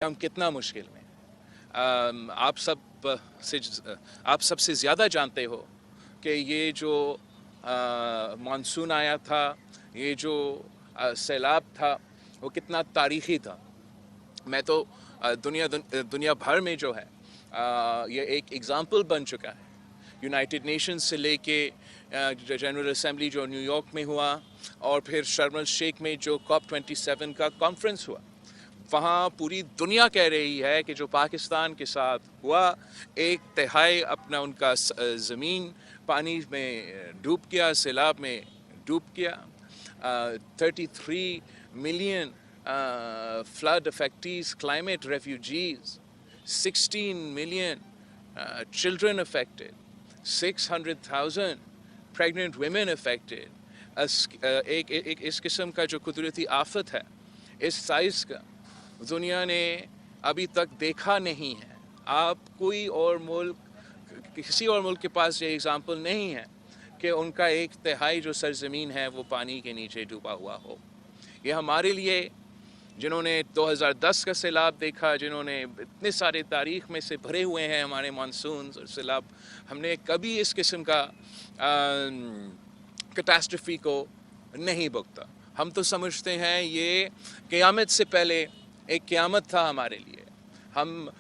हम कितना मुश्किल में आप सबसे ज़्यादा जानते हो कि ये जो मानसून आया था, ये जो सैलाब था, वो कितना तारीख़ी था। मैं तो दुनिया भर में जो है ये एक एग्ज़ाम्पल बन चुका है। यूनाइटेड नेशंस से लेके जनरल असेंबली जो न्यूयॉर्क में हुआ, और फिर शर्म एल शेख में जो COP27 का कॉन्फ्रेंस हुआ, वहाँ पूरी दुनिया कह रही है कि जो पाकिस्तान के साथ हुआ, 1/3 अपना उनका ज़मीन पानी में डूब गया, सैलाब में डूब गया। 33 million flood affectees, climate refugees, 16 million children affected, 600,000 pregnant women affected. एक इस किस्म का जो कुदरती आफत है, इस साइज़ का दुनिया ने अभी तक देखा नहीं है। आप किसी और मुल्क के पास ये एग्ज़ाम्पल नहीं है कि उनका 1/3 जो सरज़मीन है वो पानी के नीचे डूबा हुआ हो। ये हमारे लिए, जिन्होंने 2010 का सैलाब देखा, जिन्होंने इतने सारे तारीख़ में से भरे हुए हैं हमारे मानसून और सैलाब, हमने कभी इस किस्म का कैटास्ट्रफी को नहीं भुगता। हम तो समझते हैं ये क़यामत से पहले एक क़यामत था हमारे लिए। हम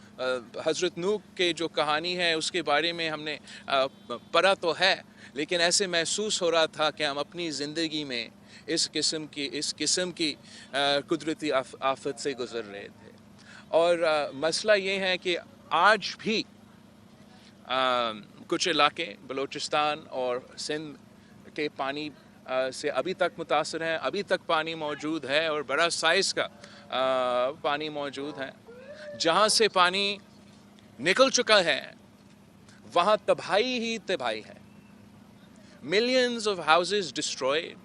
हज़रत नूह के जो कहानी है उसके बारे में हमने पढ़ा तो है, लेकिन ऐसे महसूस हो रहा था कि हम अपनी ज़िंदगी में इस किस्म की कुदरती आफत से गुज़र रहे थे। और मसला ये है कि आज भी कुछ इलाके बलूचिस्तान और सिंध के पानी से अभी तक मुतासर हैं, अभी तक पानी मौजूद है और बड़ा साइज़ का पानी मौजूद है। जहाँ से पानी निकल चुका है वहाँ तबाही ही तबाही है। Millions of houses destroyed,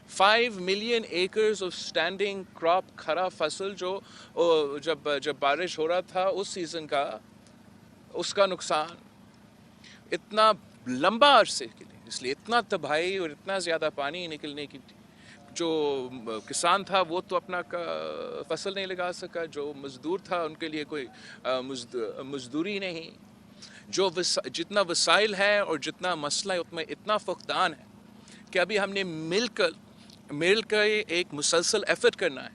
5 million acres of standing crop, खरा फसल जो जब बारिश हो रहा था उस सीज़न का, उसका नुकसान इतना लंबा अरसे के लिए, इसलिए इतना तबाही और इतना ज़्यादा पानी निकलने की, जो किसान था वो तो अपना फसल नहीं लगा सका, जो मज़दूर था उनके लिए कोई मज़दूरी नहीं, जितना वसाइल है और जितना मसला है उसमें इतना फुकदान है कि अभी हमने मिलकर एक मुसलसल एफर्ट करना है